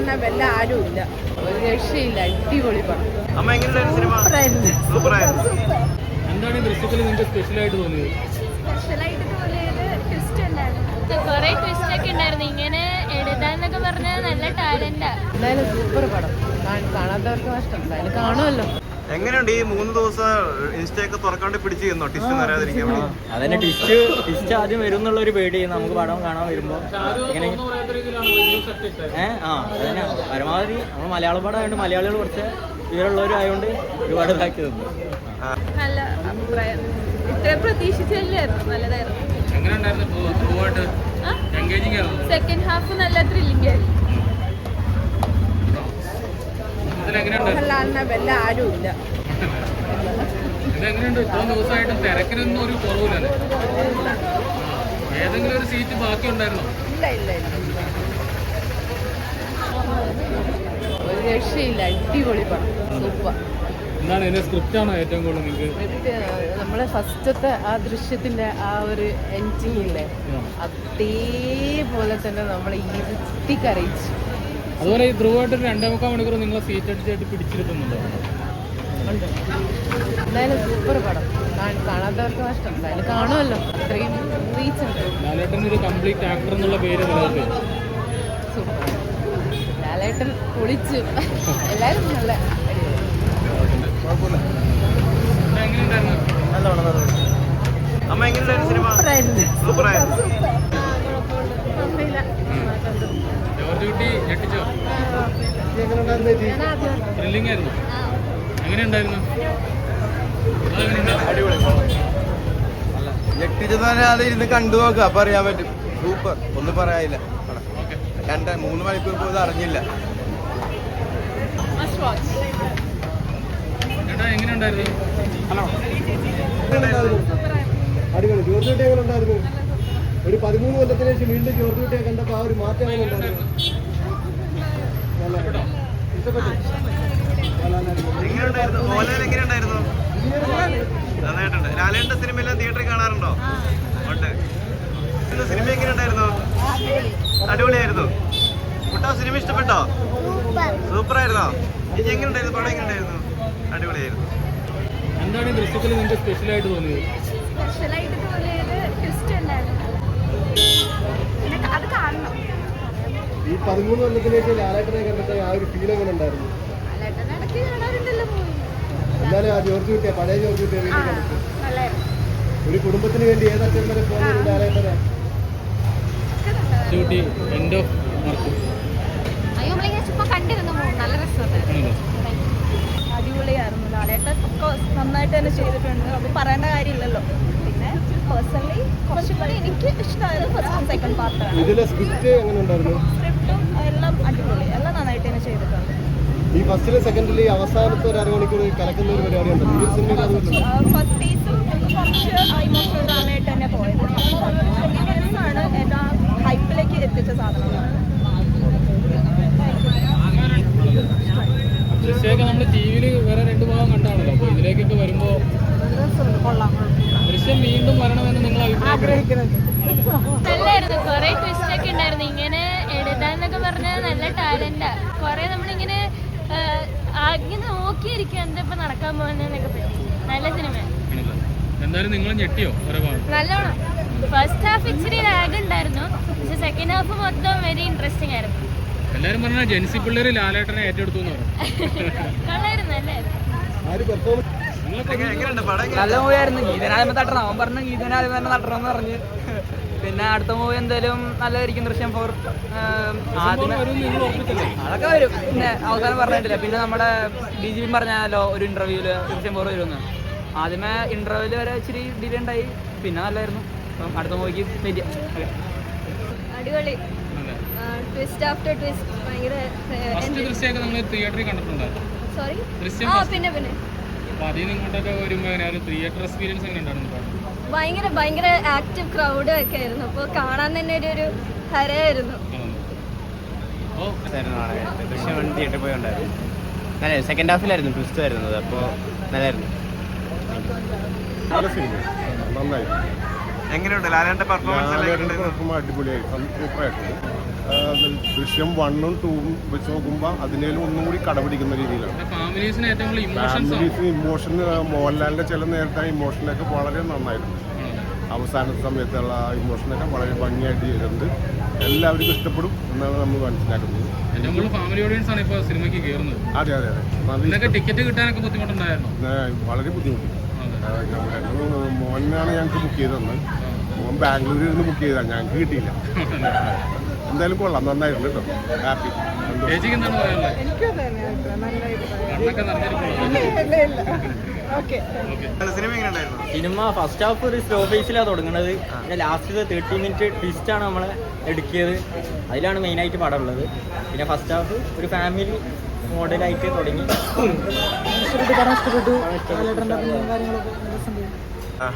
കാണുന്ന വല്ല ആരും ഇല്ല, ഒരു രക്ഷയില്ല. അടിപൊളി പടം. എന്താണ് ദൃശ്യത്തിൽ നിങ്ങൾക്ക് സ്പെഷ്യലായിട്ട് തോന്നിയത്? സ്പെഷ്യലായിട്ട് തോന്നിയത് ട്വിസ്റ്റ് ഉണ്ടായിരുന്നു. കുറെ ട്വിസ്റ്റ് ഒക്കെ ഉണ്ടായിരുന്നു. ഇങ്ങനെ എഴുതാന്നൊക്കെ പറഞ്ഞാൽ നല്ല ടാലന്റാ. എന്തായാലും സൂപ്പർ പടം. കാണാത്തവർക്ക് നഷ്ടം. എന്തായാലും കാണുമല്ലോ. എങ്ങനെയുണ്ട് ഈ 3 ദിവസം ഇൻസ്റ്റയൊക്കെ തുറക്കാണ്ട് പിടിച്ചു ചെയ്യുന്നോ ടിസ്റ്റ് വരാതിരിക്കാൻ വേണ്ടി? അതന്നെ ടിസ്റ്റ് ആദ്യം വരും എന്നുള്ള ഒരു പേടി നമുക്ക് പടം കാണാൻ വരുമ്പോ ഇങ്ങനെ അതന്നെ പരമാവധി നമ്മൾ മലയാള പടം ആയതുകൊണ്ട് മലയാളികൾ കുറച്ച് ഇവരുള്ളവരായതുകൊണ്ട് ഒരുപാട് ഇതാക്കി തന്നു. നല്ല അഭിപ്രായം. ഇത്ര പ്രതീക്ഷിച്ചില്ലായിരുന്നു. നല്ലതായിരുന്നു. സെക്കൻഡ് ഹാഫ് നല്ല ത്രില്ലിംഗ് ആയിരുന്നു. മോഹൻലാലിനെ വല്ല ആരും ഇല്ല. ഇതെങ്ങനെയുണ്ട്? ഇത്രയും ദിവസമായിട്ട് തിരക്കിനൊന്നും ഒരു കുറവില്ലല്ലേ? ഏതെങ്കിലും ഒരു സീറ്റ് ബാക്കി ഉണ്ടായിരുന്നോ? ഇല്ല ഇല്ല ഇല്ല, ഒരു രക്ഷയില്ല. അടിപൊളി പടം. സൂപ്പർ. എന്താണ് ഇതിന്റെ സ്ക്രിപ്റ്റ് ആണോ ഏറ്റവും കൂടുതൽ നിങ്ങൾക്ക്? നമ്മളെ ഫസ്റ്റത്തെ ആ ദൃശ്യത്തിന്റെ ആ ഒരു എൻഡിങ് ഇല്ലേ, അതേപോലെ തന്നെ നമ്മളെ ഇരുത്തിക്കരയിച്ചു. അതുപോലെ ഈ ത്രൂ ആയിട്ട് 2.25 മണിക്കൂർ നിങ്ങളെ സീറ്റ് അടിച്ചായിട്ട് പിടിച്ചെടുക്കുന്നുണ്ടോ? എന്തായാലും സൂപ്പർ പടം. കാണാത്തവർക്ക് നഷ്ടം. എന്തായാലും കാണുമല്ലോ. അത്രയും റീച്ച് ഉണ്ട്. ലാലേട്ടൻ ഒരു കംപ്ലീറ്റ് ആക്ടർ എന്നുള്ള പേര് നിലനിർത്തി. സൂപ്പർ. ലാലേട്ടൻ പൊളിച്ചു. എല്ലാവരും നല്ല അമ്മ എങ്ങനെയുണ്ടായിരുന്നു സിനിമ? സൂപ്പറായിരുന്നു. ജോർജ് കുട്ടി ഞെട്ടിച്ചോ? ത്രില്ലിംഗ് ആയിരുന്നു. എങ്ങനെയുണ്ടായിരുന്നു? അടിപൊളി. ഞെട്ടിച്ചെന്ന് പറഞ്ഞാൽ അത് ഇരുന്ന് കണ്ടു നോക്കുക, അപ്പൊ അറിയാൻ പറ്റും. സൂപ്പർ. ഒന്നും പറയാനില്ല. 2-3 മണിക്കൂർ പോയത് അറിഞ്ഞില്ല. എങ്ങനെയുണ്ടായിരുന്നു? അടിപൊളി. ജോർജ് കുട്ടി എങ്ങനെ ഉണ്ടായിരുന്നു? ഒരു 13 കൊല്ലത്തിന് ശേഷം വീണ്ടും ജോർജ് കുട്ടിയെ കണ്ടപ്പോൾ ആ ഒരു മാറ്റം എങ്ങനെ ഉണ്ടായിരുന്നു? നന്നായിട്ടുണ്ട്. ലാലേട്ടന്റെ സിനിമ എല്ലാം തിയേറ്ററിൽ കാണാറുണ്ടോ? ഉണ്ട്. സിനിമ എങ്ങനെയുണ്ടായിരുന്നു? അടിപൊളിയായിരുന്നു. കുട്ടാ സിനിമ ഇഷ്ടപ്പെട്ടോ? സൂപ്പറായിരുന്നോ? ഇനി എങ്ങനെയുണ്ടായിരുന്നു? പടം എങ്ങനെയുണ്ടായിരുന്നു? അടിപൊളിയായിരുന്നു. എന്താണ് ഈ ദൃശ്യത്തിൽ നിങ്ങൾക്ക് സ്പെഷ്യലായിട്ട് തോന്നിയത്? സ്പെഷ്യലായിട്ട് തോന്നിയത് ട്വിസ്റ്റ് ഉണ്ടായിരുന്നു. അത് കാണണം. ഈ 13 കൊല്ലത്തിന് ശേഷം ലാലേട്ടനെ കണ്ടിട്ട് ആ ഒരു ഫീൽ എങ്ങനെ ഉണ്ടായിരുന്നു? ലാലേട്ടനെ ഇടയ്ക്ക് കാണാറുണ്ടല്ലോ മൂവി. എന്നാലും ആ ജോർജ് കുട്ടിയെ, പഴയ ജോർജ് കുട്ടിയെ വീട്ടിൽ കണ്ടിട്ട് നല്ലായിരുന്നു. ഒരു കുടുംബത്തിന് വേണ്ടി ഏതറ്റം വരെ പോകുന്ന ലാലേട്ടനെ എൻഡ് ഓഫ് മാർക്ക്. അയ്യോ, നമ്മളെ ചുമ്മാ കണ്ടിരുന്നു. നല്ല രസമുണ്ടായിരുന്നു. അടിപൊളിയായിരുന്നു. ലാലേട്ടൻ നന്നായിട്ട് തന്നെ ചെയ്തിട്ടുണ്ട്. അത് പറയേണ്ട കാര്യമില്ലല്ലോ. പിന്നെ പേഴ്സണലി കുറച്ചും കൂടി എനിക്ക് ഇഷ്ടമായത് ഫസ്റ്റ് സെക്കൻഡ് പാർട്ടാണ്. ഇതിലെ സ്ക്രിപ്റ്റ് എങ്ങനെ ഉണ്ടായിരുന്നു? സ്ക്രിപ്റ്റും എല്ലാം അടിപൊളി. എല്ലാം നന്നായിട്ട് തന്നെ ചെയ്തിട്ടുണ്ട്. ഈ ഫസ്റ്റിലും സെക്കൻഡിലും ഈ അവസാനത്തെ ഒരു 1/2 മണിക്കൂർ കലക്കുന്ന ഒരു പരിപാടി ഉണ്ടല്ലോ, ഈ സിനിമയിൽ അതുമില്ല. ഫസ്റ്റ് പീസും കുറച്ച് ഇമോഷണൽ ഡ്രാമയായിട്ട് തന്നെ പോയത്. 20 മിനിറ്റ്സാണ് എല്ലാ ഹൈപ്പിലേക്ക് എത്തിച്ച സാധനങ്ങൾ. ദൃശ്യമൊക്കെ നമ്മൾ ടി വിയിൽ വേറെ 2 ഭാഗം കണ്ടാണല്ലോ. അപ്പോൾ ഇതിലേക്കൊക്കെ വരുമ്പോൾ ദൃശ്യം വീണ്ടും വരണമെന്ന് നിങ്ങൾ ആഗ്രഹിക്കുന്നുണ്ട്? നല്ലായിരുന്നു. കുറെ ട്വിസ്റ്റ് ഒക്കെ ഉണ്ടായിരുന്നു. ഇങ്ങനെ എഴുതാന്നൊക്കെ പറഞ്ഞാൽ നല്ല ടാലന്റാ. കുറെ നമ്മളിങ്ങനെ ഇങ്ങനെ നോക്കിയിരിക്കുക എന്താ ഇപ്പൊ നടക്കാൻ പോകുന്നതൊക്കെ പറ്റി. നല്ല സിനിമ. എന്തായാലും നിങ്ങൾ ഞെട്ടിയോ? നല്ലോണം. ഫസ്റ്റ് ഹാഫ് ഇച്ചിരി ലാഗ് ഉണ്ടായിരുന്നു. പക്ഷെ സെക്കൻഡ് ഹാഫ് മൊത്തം വെരി ഇൻട്രസ്റ്റിംഗ് ആയിരുന്നു. എല്ലാരും പറഞ്ഞാൽ ജെൻസി പിള്ളേര് ലാലേട്ടനെ ഏറ്റെടുത്തു എന്ന് പറഞ്ഞു. നല്ലായിരുന്നു. നല്ല മൂവിയായിരുന്നു. ഗീതനാദ്യമേ തട്ടണം. അവൻ പറഞ്ഞു ഗീതനാദ്യം തന്നെ തട്ടണം എന്ന് പറഞ്ഞ്. പിന്നെ അടുത്ത മൂവി എന്തായാലും നല്ലതായിരിക്കും. ദൃശ്യം 4 അതൊക്കെ വരും. പിന്നെ അവസാനം പറഞ്ഞിട്ടില്ല. പിന്നെ നമ്മുടെ DGP പറഞ്ഞാലോ ഒരു ഇന്റർവ്യൂല് ദൃശ്യം 4 വരുമെന്ന്. ആദ്യമേ ഇന്റർവ്യൂല് വരെ ഇച്ചിരി ഡിലേ ഉണ്ടായി. പിന്നെ നല്ലായിരുന്നു. അപ്പം അടുത്ത മൂവിക്ക് വെയിറ്റ് ചെയ്യാം. അടിപൊളി. Twist after twist. ഭയങ്കര ദൃശ്യമൊക്കെ നിങ്ങൾ തിയേറ്ററിൽ കണ്ടിട്ടുണ്ടോ? സോറി. പിന്നെ അപ്പോൾ അതിൽ നിങ്ങോട്ടൊക്കെ വരുമ്പോൾ തിയേറ്റർ എക്സ്പീരിയൻസ് എങ്ങനെ ഉണ്ടായിരുന്നു? ഭയങ്കര ആക്റ്റീവ് ക്രൗഡ് ഒക്കെ ആയിരുന്നു. അപ്പോൾ കാണാൻ തന്നെ ഒരു ഹരമായിരുന്നു. ദൃശ്യം തിയേറ്ററിൽ പോയി ഉണ്ടായിരുന്നു. നല്ല സെക്കൻഡ് ഹാഫിലായിരുന്നു ട്വിസ്റ്റ് വരുന്നത്. അപ്പോൾ നല്ലായിരുന്നു. എങ്ങനെയുണ്ട് ലാലേട്ടന്റെ പെർഫോമൻസ്? അടിപൊളിയായി, സൂപ്പറായിട്ടുണ്ട്. ദൃശ്യം 1ഉം 2ഉം വെച്ച് നോക്കുമ്പോൾ അതിനേലും ഒന്നും കൂടി കടപിടിക്കുന്ന രീതിയിലാണ്. ഫാമിലീസിന് ഏറ്റവും കൂടുതൽ ഫാമിലീസ് ഇമോഷൻ, മോഹൻലാലിൻ്റെ ചില നേരത്തെ ഇമോഷനൊക്കെ വളരെ നന്നായിരുന്നു. അവസാന സമയത്തുള്ള ഇമോഷനൊക്കെ വളരെ ഭംഗിയായിട്ട് ചെയ്തിട്ടുണ്ട്. എല്ലാവർക്കും ഇഷ്ടപ്പെടും എന്നാണ് നമ്മൾ മനസ്സിലാക്കുന്നത്. ഏറ്റവും കൂടുതൽ ഫാമിലി ഓഡിയൻസ് ആണ് ഇപ്പോൾ സിനിമയ്ക്ക് കയറുന്നത്. അതെ അതെ അതെ. ഇതൊക്കെ ടിക്കറ്റ് കിട്ടാനൊക്കെ ബുദ്ധിമുട്ടുണ്ടായിരുന്നു. വളരെ ബുദ്ധിമുട്ടി. മോഹനാണ് ഞങ്ങൾക്ക് ബുക്ക് ചെയ്തത്. മോഹൻ ബാംഗ്ലൂരിൽ നിന്ന് ബുക്ക് ചെയ്താൽ ഞങ്ങൾക്ക് കിട്ടിയില്ല. എന്തായാലും കൊള്ളാം, നന്നായിട്ടുണ്ട് കേട്ടോ. ഹാപ്പി. ചേച്ചിക്ക് എന്താണ് പറയാനുള്ളത്? കണ്ണൊക്കെ സിനിമ ഫസ്റ്റ് ഹാഫ് ഒരു സ്ലോ ഫേസിലാണ് തുടങ്ങുന്നത്. പിന്നെ ലാസ്റ്റ് 30 മിനിറ്റ് ട്വിസ്റ്റാണ് നമ്മളെ എടുക്കിയത്. അതിലാണ് മെയിനായിട്ട് പടം ഉള്ളത്. പിന്നെ ഫസ്റ്റ് ഹാഫ് ഒരു ഫാമിലി മോഡലായിട്ട് തുടങ്ങി. ആ